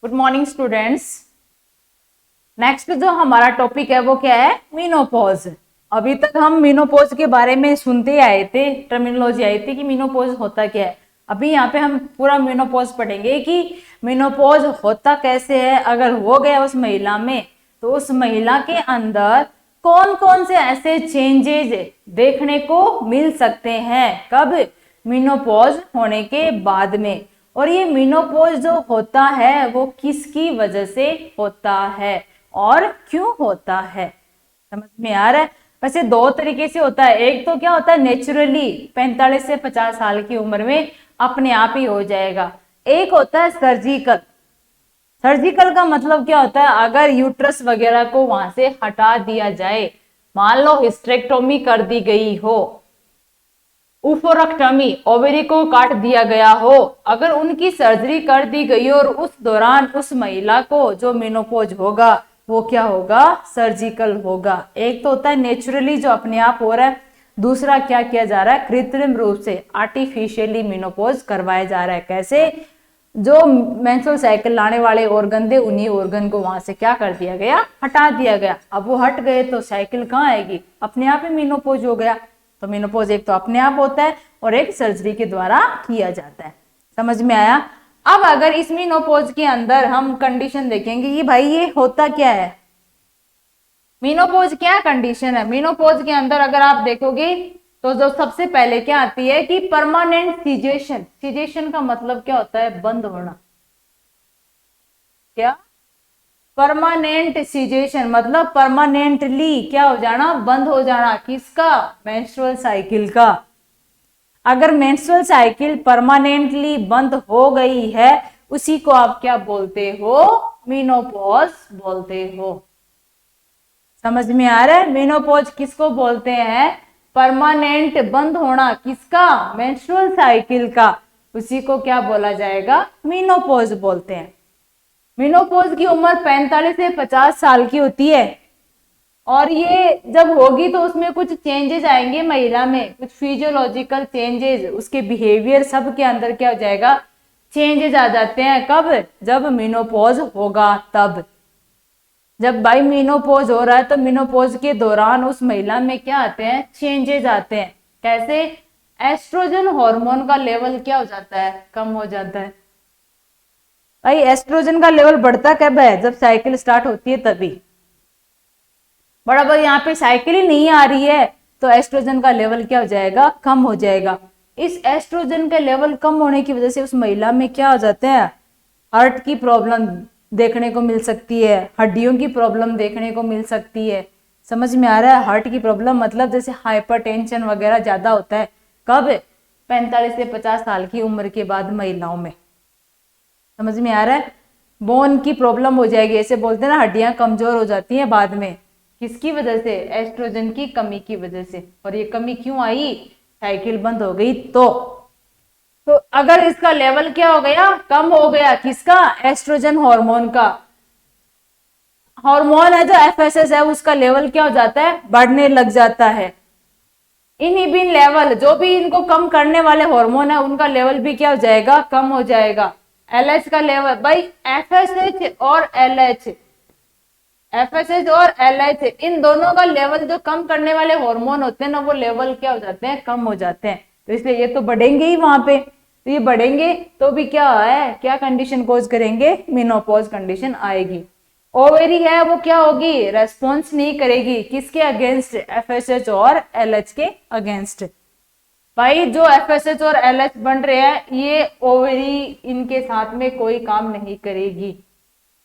Good morning students. Next जो हमारा topic है वो क्या है? मीनोपॉज। अभी तक हम मीनोपॉज के बारे में सुनते आए थे, टर्मिनोलॉजी आई थी कि मीनोपॉज होता क्या है। अभी यहाँ पे हम पूरा मीनोपॉज पढ़ेंगे कि मीनोपॉज होता कैसे है, अगर हो गया उस महिला में तो उस महिला के अंदर कौन कौन से ऐसे चेंजेस देखने को मिल सकते हैं, कब? मीनोपॉज होने के बाद में। और ये मीनोपॉज जो होता है वो किसकी वजह से होता है और क्यों होता है, समझ में आ रहा है? वैसे दो तरीके से होता है। एक तो क्या होता है, नेचुरली 45 से 50 साल की उम्र में अपने आप ही हो जाएगा। एक होता है सर्जिकल। सर्जिकल का मतलब क्या होता है, अगर यूट्रस वगैरह को वहां से हटा दिया जाए, मान लो हिस्टेरेक्टोमी कर दी गई हो, ओफोरेक्टमी ओवरी को काट दिया गया हो, अगर उनकी सर्जरी कर दी गई और उस दौरान उस महिला को जो मेनोपॉज होगा वो क्या होगा? सर्जिकल होगा। एक तो होता है नेचुरली जो अपने आप हो रहा है, दूसरा क्या किया जा रहा है, कृत्रिम रूप से आर्टिफिशियली मेनोपॉज करवाया जा रहा है। कैसे? जो मेंस्ट्रुअल साइकिल लाने वाले ऑर्गन थे उन्हीं ऑर्गन को वहां से क्या कर दिया गया? हटा दिया गया। अब वो हट गए तो साइकिल कहाँ आएगी? अपने आप ही मेनोपॉज हो गया। तो मेनोपॉज एक तो अपने आप होता है और एक सर्जरी के द्वारा किया जाता है। समझ में आया? अब अगर इस मेनोपॉज के अंदर हम कंडीशन देखेंगे कि भाई ये होता क्या है, मेनोपॉज क्या कंडीशन है। मेनोपॉज के अंदर अगर आप देखोगे तो जो सबसे पहले क्या आती है कि परमानेंट सीजेशन। सीजेशन का मतलब क्या होता है? बंद होना। क्या? परमानेंट सीजेशन मतलब परमानेंटली क्या हो जाना? बंद हो जाना। किसका? मेंस्ट्रुअल साइकिल का। अगर मेंस्ट्रुअल साइकिल परमानेंटली बंद हो गई है उसी को आप क्या बोलते हो? मेनोपॉज बोलते हो। समझ में आ रहा है? मेनोपॉज किसको बोलते हैं? परमानेंट बंद होना। किसका? मेंस्ट्रुअल साइकिल का। उसी को क्या बोला जाएगा? मेनोपॉज बोलते हैं। मेनोपॉज की उम्र 45 से 50 साल की होती है और ये जब होगी तो उसमें कुछ चेंजेस आएंगे महिला में, कुछ फिजियोलॉजिकल चेंजेस, उसके बिहेवियर सब के अंदर क्या हो जाएगा? चेंजेस आ जाते हैं। कब? जब मेनोपॉज होगा तब। जब भाई मेनोपॉज हो रहा है तो मेनोपॉज के दौरान उस महिला में क्या आते हैं? चेंजेस आते हैं। कैसे? एस्ट्रोजन हार्मोन का लेवल क्या हो जाता है? कम हो जाता है। भाई एस्ट्रोजन का लेवल बढ़ता कब है? जब साइकिल स्टार्ट होती है तभी। बराबर यहाँ पे साइकिल ही नहीं आ रही है तो एस्ट्रोजन का लेवल क्या हो जाएगा? कम हो जाएगा। इस एस्ट्रोजन के लेवल कम होने की वजह से उस महिला में क्या हो जाते हैं? हार्ट की प्रॉब्लम देखने को मिल सकती है, हड्डियों की प्रॉब्लम देखने को मिल सकती है। समझ में आ रहा है? हार्ट की प्रॉब्लम मतलब जैसे हाइपरटेंशन वगैरह ज्यादा होता है। कब? 45 से 50 साल की उम्र के बाद महिलाओं में। समझ में आ रहा है? बोन की प्रॉब्लम हो जाएगी, ऐसे बोलते हैं ना, हड्डियां कमजोर हो जाती हैं बाद में। किसकी वजह से? एस्ट्रोजन की कमी की वजह से। और ये कमी क्यों आई? साइकिल बंद हो गई तो अगर इसका लेवल क्या हो गया? कम हो गया। किसका? एस्ट्रोजन हार्मोन का। हार्मोन है जो एफएसएस है उसका लेवल क्या हो जाता है? बढ़ने लग जाता है। इनहिबिन लेवल, जो भी इनको कम करने वाले हार्मोन है उनका लेवल भी क्या हो जाएगा? कम हो जाएगा। एलएच का लेवल, भाई एफएसएच और एलएच, एफएसएच और एलएच इन दोनों का लेवल जो कम करने वाले हार्मोन होते हैं ना वो लेवल क्या हो जाते हैं? कम हो जाते हैं। तो इसलिए ये तो बढ़ेंगे ही वहां पे। तो ये बढ़ेंगे तो भी क्या है, क्या कंडीशन कोज करेंगे? मेनोपॉज कंडीशन आएगी। ओवेरी है वो क्या होगी? रेस्पॉन्स नहीं करेगी। किसके अगेंस्ट? एफएसएच और एलएच के अगेंस्ट। भाई जो एफएसएच और एलएच बन रहे हैं ये ओवेरी इनके साथ में कोई काम नहीं करेगी,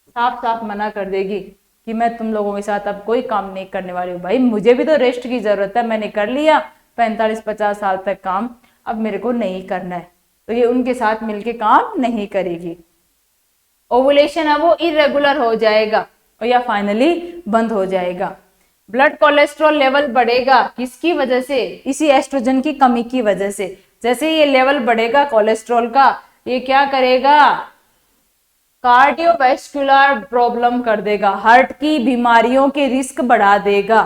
साफ साफ मना कर देगी कि मैं तुम लोगों के साथ अब कोई काम नहीं करने वाली हूँ। भाई मुझे भी तो रेस्ट की जरूरत है, मैंने कर लिया 45-50 साल तक काम, अब मेरे को नहीं करना है। तो ये उनके साथ मिलके काम नहीं करेगी। ओवुलेशन है वो इरेगुलर हो जाएगा और या फाइनली बंद हो जाएगा। ब्लड कोलेस्ट्रॉल लेवल बढ़ेगा। किसकी वजह से? इसी एस्ट्रोजन की कमी की वजह से। जैसे ये लेवल बढ़ेगा कोलेस्ट्रॉल का, ये क्या करेगा? कार्डियोवैस्कुलर प्रॉब्लम कर देगा, हार्ट की बीमारियों के रिस्क बढ़ा देगा।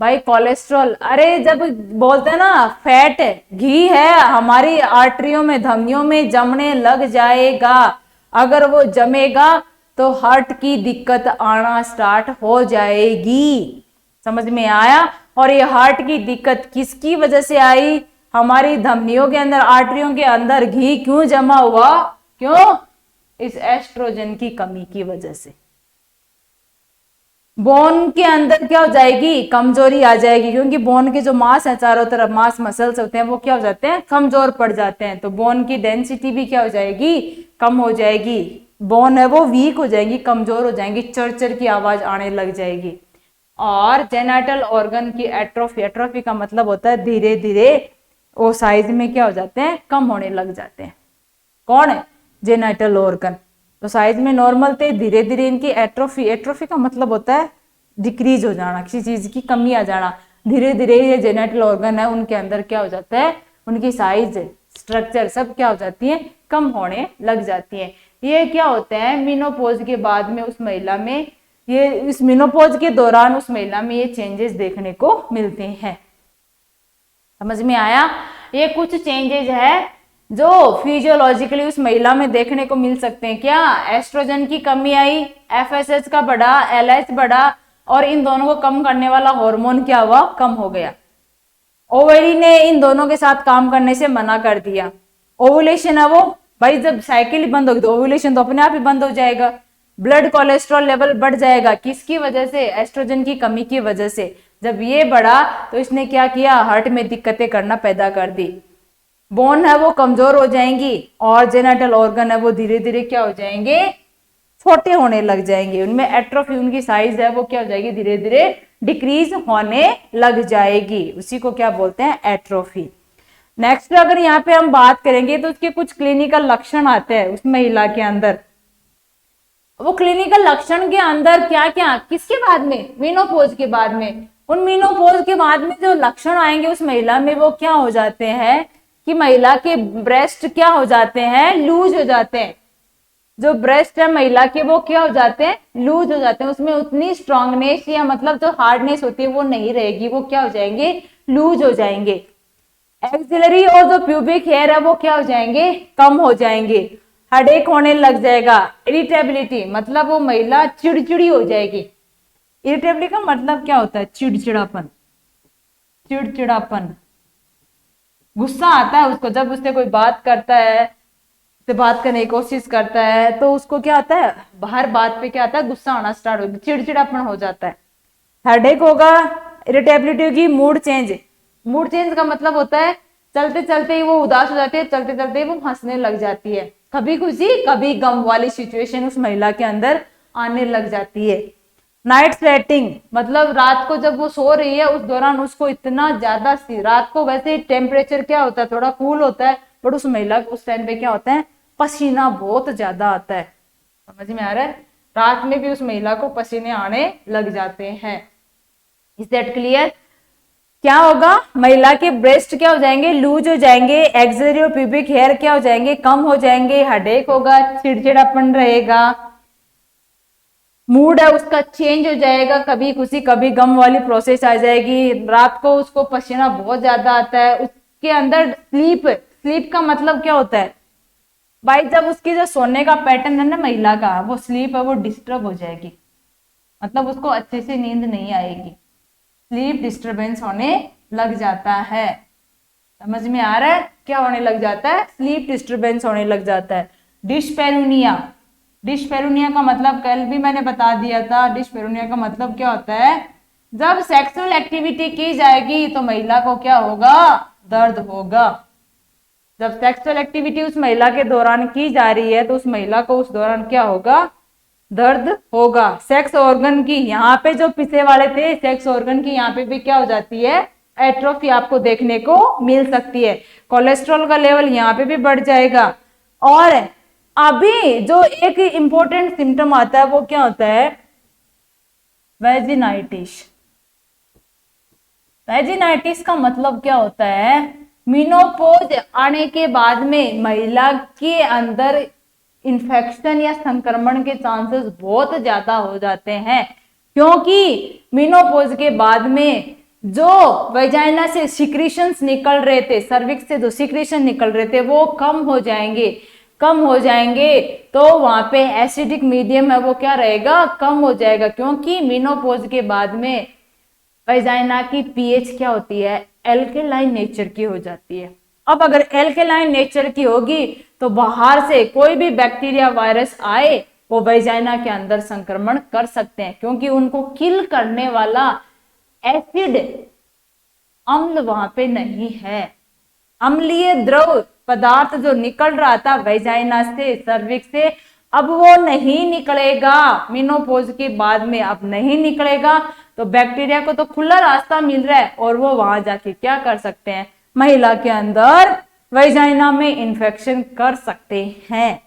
भाई कोलेस्ट्रॉल, अरे जब बोलते हैं ना फैट घी है हमारी आर्टरियों में धमनियों में जमने लग जाएगा अगर वो जमेगा तो हार्ट की दिक्कत आना स्टार्ट हो जाएगी। समझ में आया? और ये हार्ट की दिक्कत किसकी वजह से आई? हमारी धमनियों के अंदर, आर्टरियों के अंदर घी क्यों जमा हुआ? क्यों? इस एस्ट्रोजन की कमी की वजह से। बोन के अंदर क्या हो जाएगी? कमजोरी आ जाएगी, क्योंकि बोन के जो मांस है चारों तरफ, मांस मसल्स होते हैं, वो क्या हो जाते हैं? कमजोर पड़ जाते हैं। तो बोन की डेंसिटी भी क्या हो जाएगी? कम हो जाएगी। बोन है वो वीक हो जाएगी, कमजोर हो जाएंगी, चरचर की आवाज आने लग जाएगी। और जेनाइटल ऑर्गन की एट्रोफी, एट्रोफी का मतलब होता है धीरे धीरे वो साइज में क्या हो जाते हैं? कम होने लग जाते हैं। कौन है? Genital organ. तो साइज में नॉर्मल थे, धीरे धीरे इनकी एट्रोफी, एट्रोफी का मतलब होता है डिक्रीज हो जाना, किसी चीज की कमी आ जाना। धीरे धीरे ये जेनाइटल ऑर्गन है उनके अंदर क्या हो जाता है? उनकी साइज, स्ट्रक्चर सब क्या हो जाती है? कम होने लग जाती है। ये क्या होता है? मेनोपॉज के बाद में उस महिला में, ये इस मेनोपॉज के दौरान उस महिला में ये चेंजेस देखने को मिलते हैं। समझ में आया? ये कुछ चेंजेस है जो फिजियोलॉजिकली उस महिला में देखने को मिल सकते हैं। क्या? एस्ट्रोजन की कमी आई, एफएसएच का बढ़ा, एलएच बढ़ा, और इन दोनों को कम करने वाला हार्मोन क्या हुआ? कम हो गया। ओवरी ने इन दोनों के साथ काम करने से मना कर दिया। ओवुलेशन है वो, भाई जब साइकिल ही बंद होगी तो ओवुलेशन तो अपने आप ही बंद हो जाएगा। ब्लड कोलेस्ट्रॉल लेवल बढ़ जाएगा, किसकी वजह से? एस्ट्रोजन की कमी की वजह से। जब ये बढ़ा तो इसने क्या किया? हार्ट में दिक्कतें करना पैदा कर दी। बोन है वो कमजोर हो जाएंगी, और जेनाइटल ऑर्गन है वो धीरे धीरे क्या हो जाएंगे? छोटे होने लग जाएंगे। उनमें एट्रोफी, उनकी साइज है वो क्या हो जाएगी? धीरे धीरे डिक्रीज होने लग जाएगी। उसी को क्या बोलते हैं? एट्रोफी। नेक्स्ट अगर यहाँ पे हम बात करेंगे तो उसके कुछ क्लिनिकल लक्षण आते हैं उस महिला के अंदर। वो क्लिनिकल लक्षण के अंदर क्या क्या? किसके बाद में? मेनोपॉज के बाद में। उन मेनोपॉज के बाद में जो लक्षण आएंगे उस महिला में, वो क्या हो जाते हैं कि महिला के ब्रेस्ट क्या हो जाते हैं? लूज हो जाते हैं। जो ब्रेस्ट है महिला के वो क्या हो जाते हैं? लूज हो जाते हैं। उसमें उतनी स्ट्रांगनेस या मतलब जो हार्डनेस होती है वो नहीं रहेगी, वो क्या हो जाएंगे? लूज हो जाएंगे। एक्सिलरी और जो प्यूबिक हेयर है वो क्या हो जाएंगे? कम हो जाएंगे। हेडेक होने लग जाएगा। इरिटेबिलिटी मतलब वो महिला चिड़चिड़ी हो जाएगी। इरिटेबिलिटी का मतलब क्या होता है? चिड़चिड़ापन, चिड़चिड़ापन। गुस्सा आता है उसको, जब उससे कोई बात करता है, से बात करने की कोशिश करता है तो उसको क्या आता है? हर बात पे क्या आता है? गुस्सा आना स्टार्ट हो, चिड़चिड़ापन हो जाता है। हेडेक होगा, इरिटेबिलिटी होगी, मूड चेंज। मूड चेंज का मतलब होता है चलते चलते ही वो उदास हो जाती है, चलते चलते ही वो हंसने लग जाती है। कभी खुशी कभी गम वाली सिचुएशन उस महिला के अंदर आने लग जाती है। नाइट स्वेटिंग मतलब रात को जब वो सो रही है उस दौरान उसको इतना ज्यादा, रात को वैसे टेम्परेचर क्या होता है? थोड़ा कूल होता है, बट उस महिला को उस टाइम पे क्या होता है? पसीना बहुत ज्यादा आता है। समझ में आ रहा है? रात में भी उस महिला को पसीने आने लग जाते हैं। Is that clear? क्या होगा? महिला के ब्रेस्ट क्या हो जाएंगे? लूज हो जाएंगे। एक्सिलरी और प्यूबिक हेयर क्या हो जाएंगे? कम हो जाएंगे। हेडेक होगा, चिड़चिड़ापन रहेगा। मूड है उसका चेंज हो जाएगा, कभी खुशी कभी गम वाली प्रोसेस आ जाएगी। रात को उसको पसीना बहुत ज्यादा आता है। उसके अंदर स्लीप का मतलब क्या होता है भाई? जब उसकी जो सोने का पैटर्न है ना महिला का, वो स्लीप है वो डिस्टर्ब हो जाएगी, मतलब उसको अच्छे से नींद नहीं आएगी, स्लीप डिस्टरबेंस होने लग जाता है। समझ में आ रहा है? क्या होने लग जाता है? स्लीप डिस्टरबेंस होने लग जाता है। डिस्पेरुनिया, डिस्पेरुनिया का मतलब कल भी मैंने बता दिया था। डिस्पेरुनिया का मतलब क्या होता है? जब सेक्सुअल एक्टिविटी की जाएगी तो महिला को क्या होगा? दर्द होगा। जब सेक्सुअल एक्टिविटी उस महिला के दौरान की जा रही है तो उस महिला को उस दौरान क्या होगा? दर्द होगा। सेक्स ऑर्गन की यहाँ पे जो पीछे वाले थे, सेक्स ऑर्गन की यहाँ पे भी क्या हो जाती है? एट्रोफी आपको देखने को मिल सकती है। कोलेस्ट्रॉल का लेवल यहाँ पे भी बढ़ जाएगा। और अभी जो एक इंपॉर्टेंट सिम्टम आता है वो क्या होता है? वेजिनाइटिस। वेजिनाइटिस का मतलब क्या होता है? मेनोपॉज आने के बाद में महिला के अंदर इन्फेक्शन या संक्रमण के चांसेस बहुत ज्यादा हो जाते हैं, क्योंकि मेनोपॉज के बाद में जो वेजाइना से सिक्रीशंस निकल रहे थे, सर्विक्स से जो सिक्रीशन निकल रहे थे वो कम हो जाएंगे। कम हो जाएंगे तो वहां पे एसिडिक मीडियम है वो क्या रहेगा, कम हो जाएगा, क्योंकि मेनोपॉज के बाद में वेजाइना की पीएच क्या होती है, एल्केलाइन नेचर की हो जाती है। अब अगर एल्केलाइन नेचर की होगी तो बाहर से कोई भी बैक्टीरिया वायरस आए वो वेजाइना के अंदर संक्रमण कर सकते हैं, क्योंकि उनको किल करने वाला एसिड अम्ल वहां पे नहीं है। अम्लीय द्रव पदार्थ जो निकल रहा था वेजाइना से, सर्विक्स से, अब वो नहीं निकलेगा मेनोपॉज के बाद में, अब नहीं निकलेगा तो बैक्टीरिया को तो खुला रास्ता मिल रहा है और वो वहां जाके क्या कर सकते हैं, महिला के अंदर वेजाइना में इन्फेक्शन कर सकते हैं।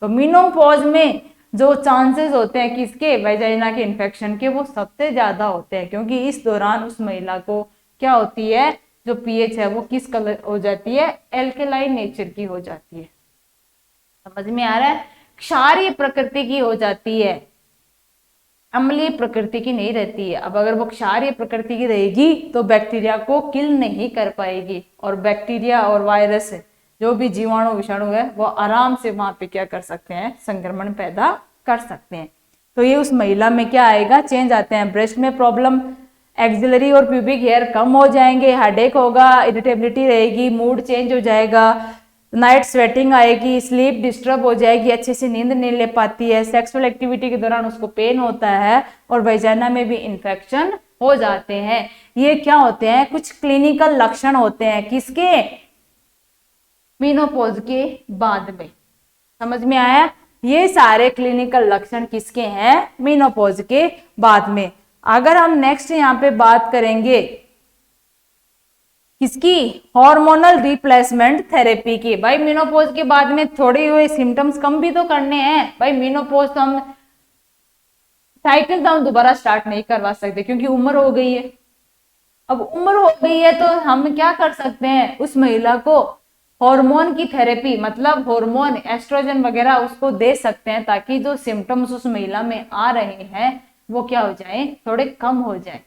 तो मेनोपॉज में जो चांसेस होते हैं किसके, वेजाइना के इन्फेक्शन के, वो सबसे ज्यादा होते हैं, क्योंकि इस दौरान उस महिला को क्या होती है, जो पीएच है वो किस कलर हो जाती है, एल्केलाइन नेचर की हो जाती है। समझ में आ रहा है, क्षारीय प्रकृति की हो जाती है, अम्लीय प्रकृति की नहीं रहती है। अब अगर वो क्षारीय प्रकृति की रहेगी तो बैक्टीरिया को किल नहीं कर पाएगी, और बैक्टीरिया और वायरस जो भी जीवाणु विषाणु है वो आराम से वहां पे क्या कर सकते हैं, संक्रमण पैदा कर सकते हैं। तो ये उस महिला में क्या आएगा, चेंज आते हैं, ब्रेस्ट में प्रॉब्लम, एक्सिलरी और प्यूबिक हेयर कम हो जाएंगे, हेडेक होगा, इरिटेबिलिटी रहेगी, मूड चेंज हो जाएगा, नाइट स्वेटिंग आएगी, स्लीप डिस्टर्ब हो जाएगी, अच्छे से नींद नहीं ले पाती है, सेक्सुअल एक्टिविटी के दौरान उसको पेन होता है, और वेजाइना में भी इन्फेक्शन हो जाते हैं। ये क्या होते हैं, कुछ क्लिनिकल लक्षण होते हैं किसके, मेनोपॉज के बाद में। समझ में आया, ये सारे क्लिनिकल लक्षण किसके हैं, मेनोपॉज के बाद में। अगर हम नेक्स्ट यहाँ पे बात करेंगे किसकी, हार्मोनल रिप्लेसमेंट थेरेपी की। भाई मेनोपॉज के बाद में थोड़े हुए सिम्टम्स कम भी तो करने हैं भाई, मेनोपॉज तो हम साइकिल तो हम दोबारा स्टार्ट नहीं करवा सकते क्योंकि उम्र हो गई है। अब उम्र हो गई है तो हम क्या कर सकते हैं, उस महिला को हार्मोन की थेरेपी, मतलब हार्मोन एस्ट्रोजन वगैरह उसको दे सकते हैं, ताकि जो सिम्टम्स उस महिला में आ रहे हैं वो क्या हो जाए, थोड़े कम हो जाए।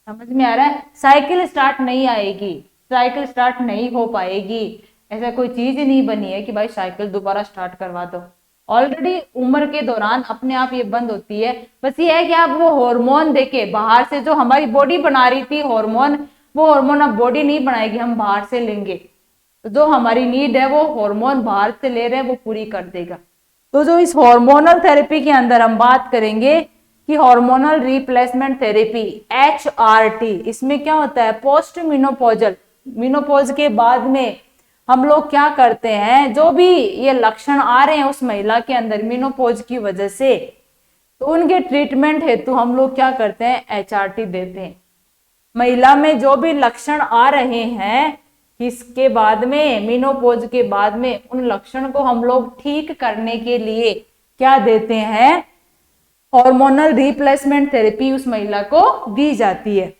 समझ में आ रहा है, साइकिल स्टार्ट नहीं आएगी, साइकिल स्टार्ट नहीं हो पाएगी, ऐसा कोई चीज ही नहीं बनी है कि भाई साइकिल दोबारा स्टार्ट करवा दो। ऑलरेडी उम्र के दौरान अपने आप ये बंद होती है। बस ये है कि आप वो हार्मोन देके, बाहर से जो हमारी बॉडी बना रही थी हार्मोन, वो हार्मोन अब बॉडी नहीं बनाएगी, हम बाहर से लेंगे, तो जो हमारी नीड है वो हार्मोन बाहर से ले रहे हैं वो पूरी कर देगा। तो जो इस हार्मोनल थेरेपी के अंदर हम बात करेंगे कि हार्मोनल रिप्लेसमेंट थेरेपी HRT, इसमें क्या होता है, पोस्ट मेनोपॉजल, मेनोपॉज के बाद में हम लोग क्या करते हैं, जो भी ये लक्षण आ रहे हैं उस महिला के अंदर मेनोपॉज की वजह से, तो उनके ट्रीटमेंट हेतु हम लोग क्या करते हैं, HRT देते हैं। महिला में जो भी लक्षण आ रहे हैं इसके बाद में, मेनोपॉज के बाद में, उन लक्षण को हम लोग ठीक करने के लिए क्या देते हैं, हार्मोनल रिप्लेसमेंट थेरेपी उस महिला को दी जाती है।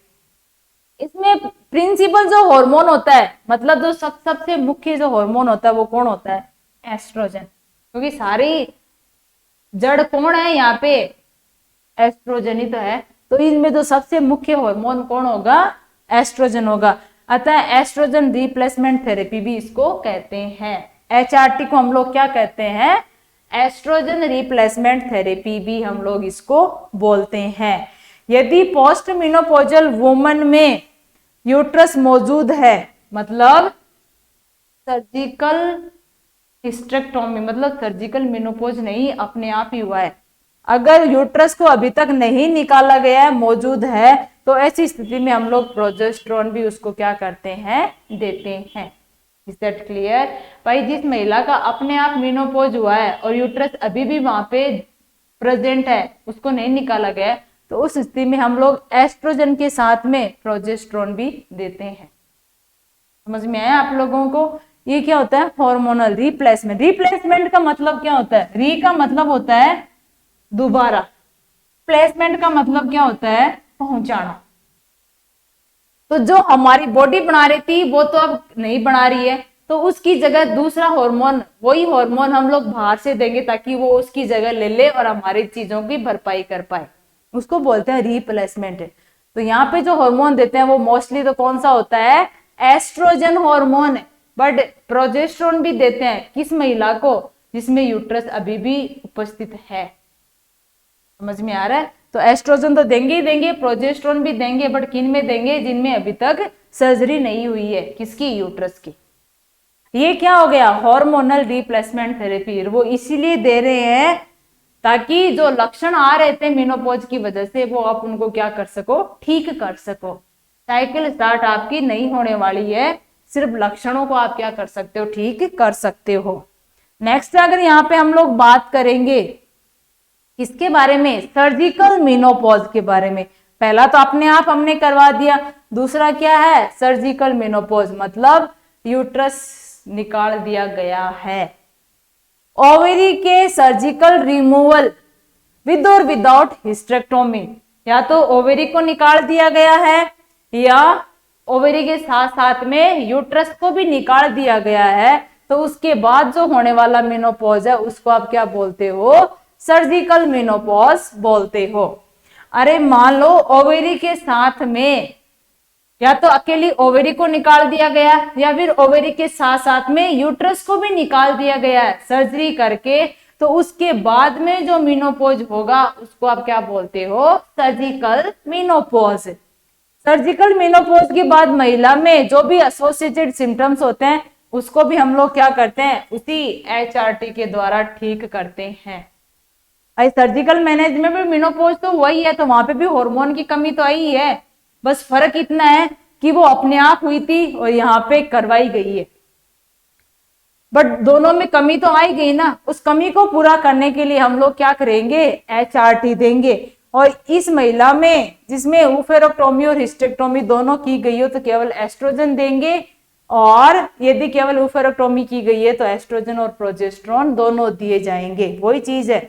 इसमें प्रिंसिपल जो हार्मोन होता है, मतलब जो सबसे मुख्य जो हार्मोन होता है वो कौन होता है, एस्ट्रोजन, क्योंकि सारी जड़ कौन है यहाँ पे, एस्ट्रोजन ही तो है। तो इनमें जो सबसे मुख्य हार्मोन कौन होगा, एस्ट्रोजन होगा। अतः एस्ट्रोजन रिप्लेसमेंट थेरेपी भी इसको कहते हैं। HRT को हम लोग क्या कहते हैं, एस्ट्रोजन रिप्लेसमेंट थेरेपी भी हम लोग इसको बोलते हैं। यदि पोस्ट मेनोपॉजल वुमन में यूट्रस मौजूद है, मतलब सर्जिकल हिस्टेक्टोमी, मतलब सर्जिकल मेनोपॉज नहीं, अपने आप ही हुआ है, अगर यूट्रस को अभी तक नहीं निकाला गया है, मौजूद है, तो ऐसी स्थिति में हम लोग प्रोजेस्टेरोन भी उसको क्या करते हैं, देते हैं। इज दैट क्लियर भाई, जिस महिला का अपने आप मेनोपॉज हुआ है और यूट्रस अभी भी वहां पे प्रेजेंट है, उसको नहीं निकाला गया, तो उस स्थिति में हम लोग एस्ट्रोजन के साथ में प्रोजेस्टेरोन भी देते हैं। समझ में आया आप लोगों को, ये क्या होता है, हार्मोनल रिप्लेसमेंट। रिप्लेसमेंट का मतलब क्या होता है, री का मतलब होता है दोबारा, प्लेसमेंट का मतलब क्या होता है, पहुंचाना। तो जो हमारी बॉडी बना रही थी वो तो अब नहीं बना रही है, तो उसकी जगह दूसरा हार्मोन, वही हार्मोन हम लोग बाहर से देंगे ताकि वो उसकी जगह ले ले और हमारी चीजों की भरपाई कर पाए, उसको बोलते हैं रिप्लेसमेंट। तो यहाँ पे जो हार्मोन देते हैं वो मोस्टली तो कौन सा होता है, एस्ट्रोजन हार्मोन बट प्रोजेस्टेरोन भी देते हैं किस महिला को, जिसमें यूट्रस अभी भी उपस्थित है। समझ में आ रहा है? तो एस्ट्रोजन तो देंगे ही देंगे, प्रोजेस्टेरोन भी देंगे, बट किन में देंगे, जिनमें अभी तक सर्जरी नहीं हुई है, किसकी, यूट्रस की। ये क्या हो गया, हार्मोनल रिप्लेसमेंट थेरेपी। वो इसीलिए दे रहे हैं ताकि जो लक्षण आ रहे थे मेनोपॉज की वजह से, वो आप उनको क्या कर सको, ठीक कर सको। साइकिल स्टार्ट आपकी नहीं होने वाली है, सिर्फ लक्षणों को आप क्या कर सकते हो, ठीक कर सकते हो। नेक्स्ट अगर यहाँ पे हम लोग बात करेंगे किसके बारे में, सर्जिकल मेनोपॉज के बारे में। पहला तो अपने आप हमने करवा दिया, दूसरा क्या है, सर्जिकल मेनोपॉज मतलब यूट्रस निकाल दिया गया है। ओवरी के सर्जिकल रिमूवल विद और विदाउट हिस्टेक्टोमी, या तो ओवरी को निकाल दिया गया है या ओवरी के साथ साथ में यूट्रस को भी निकाल दिया गया है, तो उसके बाद जो होने वाला मेनोपॉज है उसको आप क्या बोलते हो, सर्जिकल मेनोपॉज बोलते हो। अरे मान लो ओवरी के साथ में या तो अकेली ओवरी को निकाल दिया गया या फिर ओवरी के साथ साथ में यूट्रस को भी निकाल दिया गया है सर्जरी करके, तो उसके बाद में जो मेनोपॉज होगा उसको आप क्या बोलते हो, सर्जिकल मेनोपॉज। सर्जिकल मेनोपॉज के बाद महिला में जो भी एसोसिएटेड सिम्टम्स होते हैं उसको भी हम लोग क्या करते हैं, उसी HRT के द्वारा ठीक करते हैं। सर्जिकल मैनेजमेंट में मेनोपॉज तो वही है, तो वहां पे भी हार्मोन की कमी तो आई है, बस फर्क इतना है कि वो अपने आप हुई थी और यहाँ पे करवाई गई है, बट दोनों में कमी तो आई गई ना। उस कमी को पूरा करने के लिए हम लोग क्या करेंगे, HRT देंगे। और इस महिला में जिसमें ओफेरेक्टोमी और हिस्टेक्टोमी दोनों की गई हो तो केवल एस्ट्रोजन देंगे, और यदि केवल ओफेरेक्टोमी की गई है तो एस्ट्रोजन और प्रोजेस्टेरोन दोनों दिए जाएंगे। वही चीज है,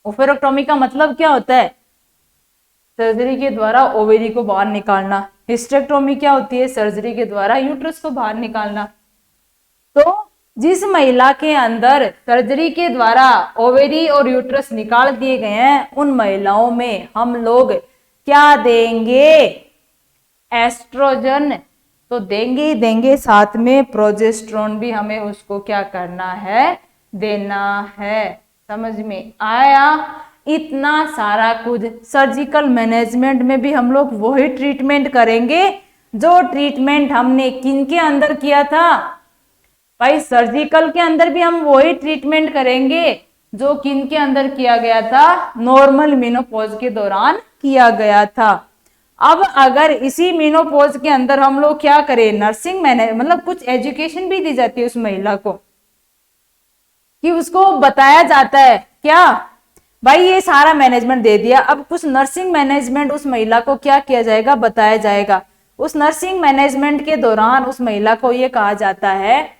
ओफेरेक्टोमी का मतलब क्या होता है, सर्जरी के द्वारा ओवेरी को बाहर निकालना। हिस्टेक्टोमी क्या होती है, सर्जरी के द्वारा यूट्रस को बाहर निकालना। तो जिस महिला के अंदर सर्जरी के द्वारा ओवेरी और यूट्रस निकाल दिए गए हैं, उन महिलाओं में हम लोग क्या देंगे, एस्ट्रोजन तो देंगे ही देंगे, साथ में प्रोजेस्टेरोन भी हमें उसको क्या करना है, देना है। समझ में आया? इतना सारा कुछ सर्जिकल मैनेजमेंट में भी हम लोग वही ट्रीटमेंट करेंगे जो ट्रीटमेंट हमने किनके अंदर किया था भाई, सर्जिकल के अंदर भी हम वही ट्रीटमेंट करेंगे जो किनके अंदर किया गया था, नॉर्मल मेनोपॉज के दौरान किया गया था। अब अगर इसी मेनोपॉज के अंदर हम लोग क्या करें, नर्सिंग मैनेज मतलब कुछ एजुकेशन भी दी जाती है उस महिला को, कि उसको बताया जाता है क्या भाई, ये सारा मैनेजमेंट दे दिया, अब कुछ नर्सिंग मैनेजमेंट उस महिला को क्या किया जाएगा, बताया जाएगा। उस नर्सिंग मैनेजमेंट के दौरान उस महिला को ये कहा जाता है,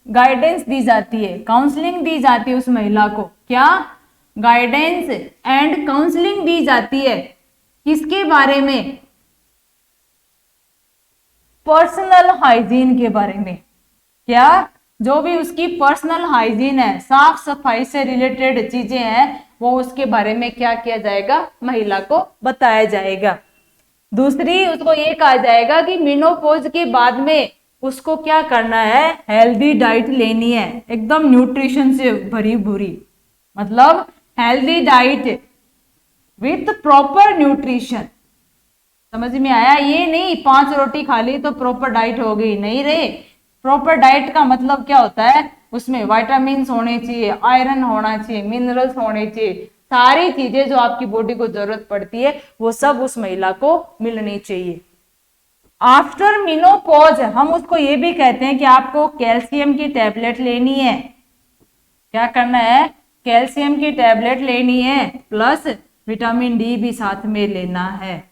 गाइडेंस दी जाती है, काउंसलिंग दी जाती है उस महिला को, क्या, गाइडेंस एंड काउंसलिंग दी जाती है। किसके बारे में, पर्सनल हाइजीन के बारे में। क्या, जो भी उसकी पर्सनल हाइजीन है, साफ सफाई से रिलेटेड चीजें हैं, वो उसके बारे में क्या किया जाएगा, महिला को बताया जाएगा। दूसरी, उसको ये कहा जाएगा कि मेनोपॉज के बाद में उसको क्या करना है, हेल्दी डाइट लेनी है, एकदम न्यूट्रिशन से भरी भूरी, मतलब healthy diet with proper nutrition. समझ में आया? ये नहीं 5 रोटी खा ली तो प्रॉपर डाइट हो गई, नहीं रे। प्रॉपर डाइट का मतलब क्या होता है, उसमें विटामिन्स होने चाहिए, आयरन होना चाहिए, मिनरल्स होने चाहिए, सारी चीजें जो आपकी बॉडी को जरूरत पड़ती है वो सब उस महिला को मिलनी चाहिए। आफ्टर मेनोपॉज हम उसको ये भी कहते हैं कि आपको कैल्शियम की टैबलेट लेनी है। क्या करना है, कैल्शियम की टैबलेट लेनी है, प्लस विटामिन डी भी साथ में लेना है।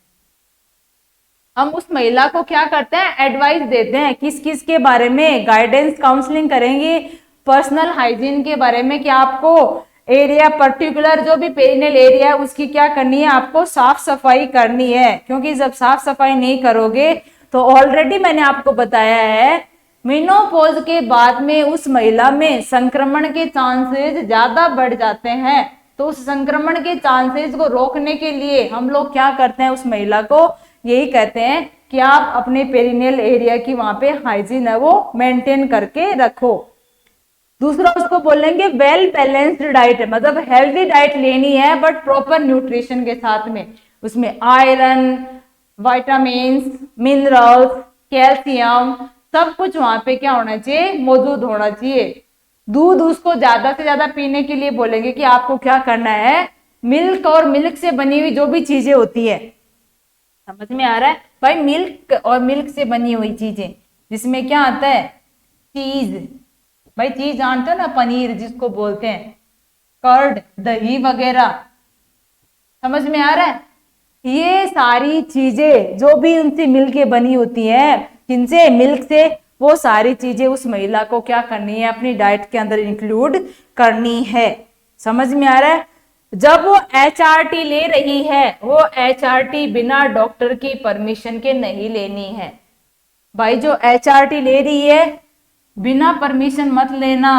हम उस महिला को क्या करते हैं, एडवाइस देते हैं, किस किस के बारे में, गाइडेंस काउंसलिंग करेंगे, पर्सनल हाइजीन के बारे में कि आपको एरिया पर्टिकुलर जो भी पेरिनेल एरिया है उसकी क्या करनी है, आपको साफ सफाई करनी है, क्योंकि जब साफ सफाई नहीं करोगे तो ऑलरेडी मैंने आपको बताया है मेनोपॉज के बाद में उस महिला में संक्रमण के चांसेस ज्यादा बढ़ जाते हैं। तो उस संक्रमण के चांसेस को रोकने के लिए हम लोग क्या करते हैं, उस महिला को यही कहते हैं कि आप अपने पेरिनियल एरिया की वहां पे हाइजीन है वो मेंटेन करके रखो। दूसरा उसको बोलेंगे वेल बैलेंस्ड डाइट, मतलब हेल्दी डाइट लेनी है बट प्रॉपर न्यूट्रिशन के साथ में। उसमें आयरन, विटामिन्स, मिनरल्स, कैल्शियम सब कुछ वहां पे क्या होना चाहिए, मौजूद होना चाहिए। दूध उसको ज्यादा से ज्यादा पीने के लिए बोलेंगे कि आपको क्या करना है, मिल्क और मिल्क से बनी हुई जो भी चीजें होती है, समझ में आ रहा है भाई, मिल्क और मिल्क से बनी हुई चीजें, जिसमें क्या आता है, चीज, भाई चीज जानते हो ना, पनीर जिसको बोलते हैं, कर्ड, दही वगैरह, समझ में आ रहा है। ये सारी चीजें जो भी उनसे मिलके बनी होती है, किनसे, मिल्क से, वो सारी चीजें उस महिला को क्या करनी है, अपनी डाइट के अंदर इंक्लूड करनी है। समझ में आ रहा है। जब वो HRT ले रही है, वो HRT बिना डॉक्टर की परमिशन के नहीं लेनी है। भाई जो HRT ले रही है, बिना परमिशन मत लेना,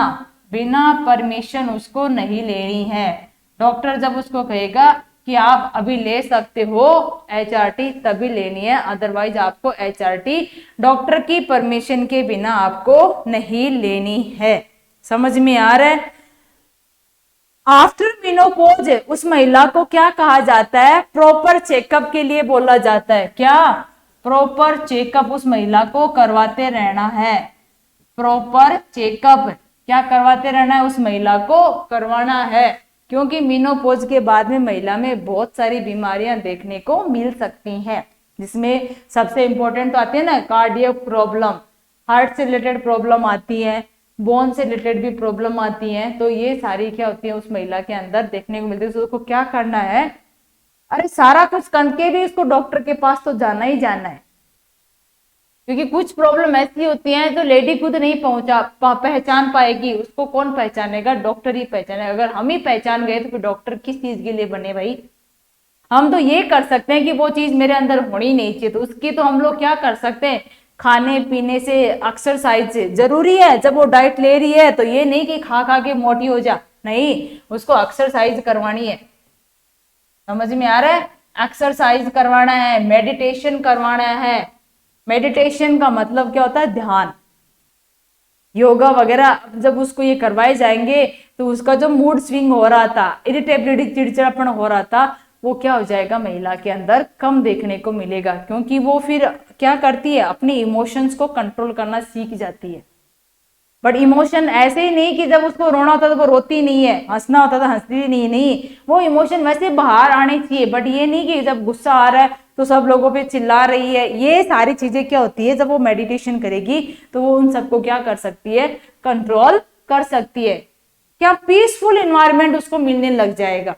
बिना परमिशन उसको नहीं लेनी है। डॉक्टर जब उसको कहेगा कि आप अभी ले सकते हो HRT, तभी लेनी है, अदरवाइज आपको HRT डॉक्टर की परमिशन के बिना आपको नहीं लेनी है। समझ में आ रहा है। आफ्टर मेनोपॉज उस महिला को क्या कहा जाता है, प्रॉपर चेकअप के लिए बोला जाता है। क्या, प्रॉपर चेकअप उस महिला को करवाते रहना है। प्रॉपर चेकअप क्या करवाते रहना है, उस महिला को करवाना है, क्योंकि मेनोपॉज के बाद में महिला में बहुत सारी बीमारियां देखने को मिल सकती हैं, जिसमें सबसे इंपॉर्टेंट तो आती है ना, कार्डियक प्रॉब्लम, हार्ट से रिलेटेड प्रॉब्लम आती है, बोन से रिलेटेड भी प्रॉब्लम आती है। तो ये सारी क्या होती है उस महिला के अंदर देखने को मिलती है। तो उसको क्या करना है, अरे सारा कुछ करके भी उसको डॉक्टर के पास तो जाना ही जाना है, क्योंकि कुछ प्रॉब्लम ऐसी होती है जो लेडी खुद नहीं पहचान पाएगी, उसको कौन पहचानेगा, डॉक्टर ही पहचानेगा। अगर हम ही पहचान गए तो फिर डॉक्टर किस चीज के लिए बने भाई। हम तो ये कर सकते हैं कि वो चीज मेरे अंदर होनी नहीं चाहिए, तो उसकी तो हम लोग क्या कर सकते हैं, खाने पीने से, एक्सरसाइज से। जरूरी है जब वो डाइट ले रही है तो ये नहीं कि खा खा के मोटी हो जा, नहीं, उसको एक्सरसाइज करवानी है। समझ में आ रहा है। एक्सरसाइज करवाना है, मेडिटेशन करवाना है। मेडिटेशन का मतलब क्या होता है, ध्यान, योगा वगैरह। जब उसको ये करवाए जाएंगे तो उसका जो मूड स्विंग हो रहा था, इरिटेबिलिटी, चिड़चिड़ापन हो रहा था, वो क्या हो जाएगा, महिला के अंदर कम देखने को मिलेगा, क्योंकि वो फिर क्या करती है, अपनी इमोशंस को कंट्रोल करना सीख जाती है। बट इमोशन ऐसे ही नहीं कि जब उसको रोना होता तो वो रोती नहीं है, हंसना होता तो हंसती नहीं, नहीं, वो इमोशन वैसे बाहर आने चाहिए, बट ये नहीं कि जब गुस्सा आ रहा है तो सब लोगों पे चिल्ला रही है। ये सारी चीजें क्या होती है, जब वो मेडिटेशन करेगी तो वो उन सबको क्या कर सकती है, कंट्रोल कर सकती है। क्या पीसफुल एनवायरनमेंट उसको मिलने लग जाएगा,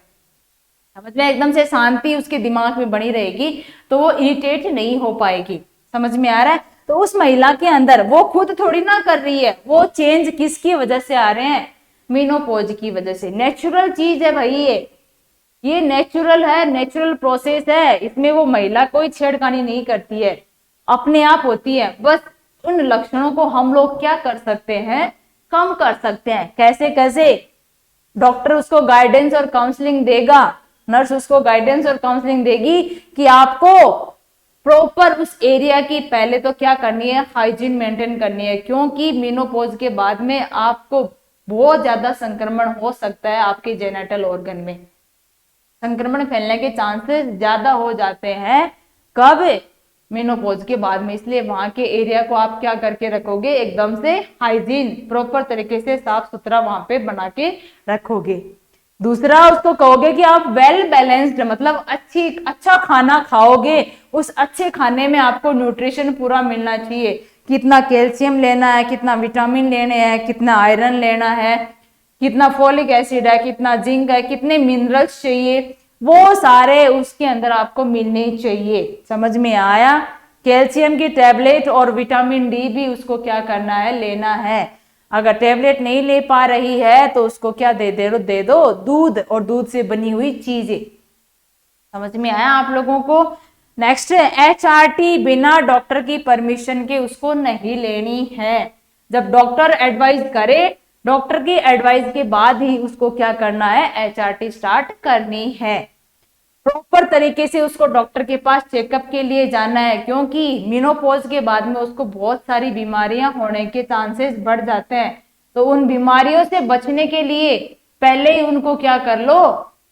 समझ में, एकदम से शांति उसके दिमाग में बनी रहेगी, तो वो इरिटेट नहीं हो पाएगी। समझ में आ रहा है। तो उस महिला के अंदर वो खुद थोड़ी ना कर रही है, वो चेंज किसकी वजह से आ रहे हैं, मेनोपॉज की वजह से। नेचुरल चीज है भाई, ये नेचुरल है, नेचुरल प्रोसेस है, इसमें वो महिला कोई छेड़खानी नहीं करती है, अपने आप होती है। बस उन लक्षणों को हम लोग क्या कर सकते हैं, कम कर सकते हैं। कैसे कैसे, डॉक्टर उसको गाइडेंस और काउंसलिंग देगा, नर्स उसको गाइडेंस और काउंसलिंग देगी कि आपको प्रॉपर उस एरिया की पहले तो क्या करनी है, हाइजीन मेंटेन करनी है, क्योंकि मेनोपॉज के बाद में आपको बहुत ज्यादा संक्रमण हो सकता है, आपके जेनेटल ऑर्गन में संक्रमण फैलने के चांसेस ज्यादा हो जाते हैं। कब, मेनोपॉज के बाद में। इसलिए वहां के एरिया को आप क्या करके रखोगे, एकदम से हाइजीन, प्रॉपर तरीके से साफ सुथरा वहां पे बना के रखोगे। दूसरा उसको कहोगे कि आप वेल बैलेंस्ड, मतलब अच्छा खाना खाओगे। उस अच्छे खाने में आपको न्यूट्रिशन पूरा मिलना चाहिए, कितना कैल्शियम लेना है, कितना विटामिन लेने हैं, कितना आयरन लेना है, कितना फोलिक एसिड है, कितना जिंक है, कितने मिनरल्स चाहिए, वो सारे उसके अंदर आपको मिलने चाहिए। समझ में आया। कैल्शियम की टैबलेट और विटामिन डी भी उसको क्या करना है, लेना है। अगर टैबलेट नहीं ले पा रही है तो उसको क्या दे दो दूध और दूध से बनी हुई चीजें। समझ में आया आप लोगों को। नेक्स्ट है HRT बिना डॉक्टर की परमिशन के उसको नहीं लेनी है। जब डॉक्टर एडवाइस करे, डॉक्टर की एडवाइस के बाद ही उसको क्या करना है, HRT स्टार्ट करनी है। प्रॉपर तरीके से उसको डॉक्टर के पास चेकअप के लिए जाना है, क्योंकि मेनोपॉज के बाद में उसको बहुत सारी बीमारियां होने के चांसेस बढ़ जाते हैं। तो उन बीमारियों से बचने के लिए पहले ही उनको क्या कर लो,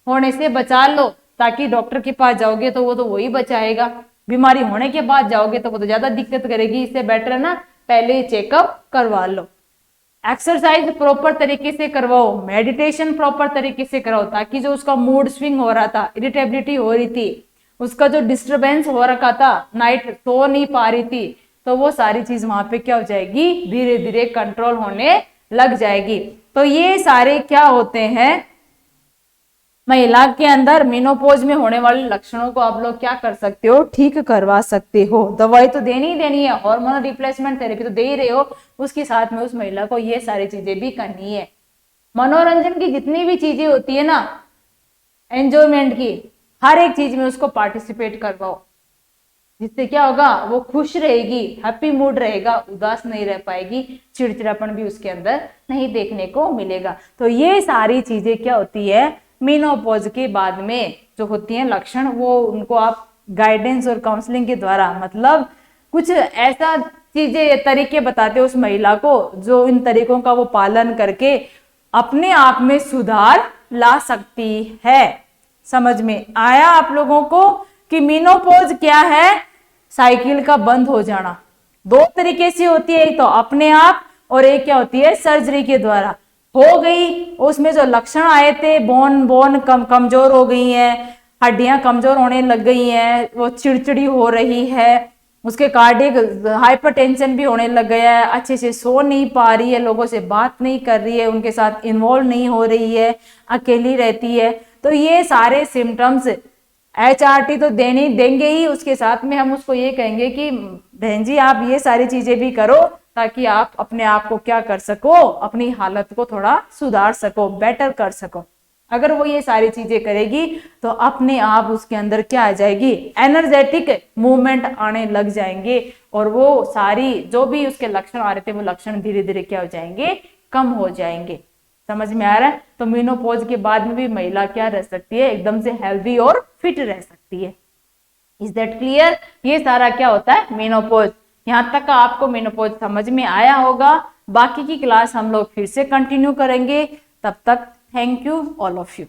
होने से बचा लो, ताकि डॉक्टर के पास जाओगे तो वो तो वही बचाएगा, बीमारी होने के बाद जाओगे तो वो तो ज्यादा दिक्कत करेगी। इससे बेटर है ना पहले ही चेकअप करवा लो। एक्सरसाइज प्रॉपर तरीके से करवाओ, मेडिटेशन प्रॉपर तरीके से कराओ, ताकि जो उसका मूड स्विंग हो रहा था, इरिटेबिलिटी हो रही थी, उसका जो डिस्टरबेंस हो रखा था, नाइट सो नहीं पा रही थी, तो वो सारी चीज वहां पे क्या हो जाएगी, धीरे धीरे कंट्रोल होने लग जाएगी। तो ये सारे क्या होते हैं, महिला के अंदर मेनोपॉज में होने वाले लक्षणों को आप लोग क्या कर सकते हो, ठीक करवा सकते हो। दवाई तो देनी ही देनी है, हार्मोनल रिप्लेसमेंट थेरेपी तो दे ही रहे हो, उसके साथ में उस महिला को ये सारी चीजें भी करनी है। मनोरंजन की जितनी भी चीजें होती है ना, एंजॉयमेंट की, हर एक चीज में उसको पार्टिसिपेट करवाओ, जिससे क्या होगा, वो खुश रहेगी, हैप्पी मूड रहेगा, उदास नहीं रह पाएगी, चिड़चिड़ापन भी उसके अंदर नहीं देखने को मिलेगा। तो ये सारी चीजें क्या होती है, मेनोपॉज के बाद में जो होती हैं लक्षण, वो उनको आप गाइडेंस और काउंसलिंग के द्वारा, मतलब कुछ ऐसा चीजें तरीके बताते हो उस महिला को, जो इन तरीकों का वो पालन करके अपने आप में सुधार ला सकती है। समझ में आया आप लोगों को कि मेनोपॉज क्या है, साइकिल का बंद हो जाना। दो तरीके से होती है, एक तो अपने आप और एक क्या होती है, सर्जरी के द्वारा हो गई। उसमें जो लक्षण आए थे, बोन कमजोर हो गई है, हड्डियां कमजोर होने लग गई हैं, वो चिड़चिड़ी हो रही है, उसके कार्डियक हाइपरटेंशन भी होने लग गया है, अच्छे से सो नहीं पा रही है, लोगों से बात नहीं कर रही है, उनके साथ इन्वॉल्व नहीं हो रही है, अकेली रहती है। तो ये सारे सिम्टम्स HRT तो देने देंगे ही, उसके साथ में हम उसको ये कहेंगे कि बहन जी आप ये सारी चीजें भी करो, ताकि आप अपने आप को क्या कर सको, अपनी हालत को थोड़ा सुधार सको, बेटर कर सको। अगर वो ये सारी चीजें करेगी तो अपने आप उसके अंदर क्या आ जाएगी, एनर्जेटिक मूवमेंट आने लग जाएंगे, और वो सारी जो भी उसके लक्षण आ रहे थे, वो लक्षण धीरे धीरे क्या हो जाएंगे, कम हो जाएंगे। समझ में आ रहा है? तो मेनोपॉज के बाद में भी महिला क्या रह सकती है, एकदम से हेल्दी और फिट रह सकती है। Is that clear? ये सारा क्या होता है, मेनोपॉज। यहाँ तक का आपको मेनोपॉज समझ में आया होगा। बाकी की क्लास हम लोग फिर से कंटिन्यू करेंगे। तब तक thank you all of you.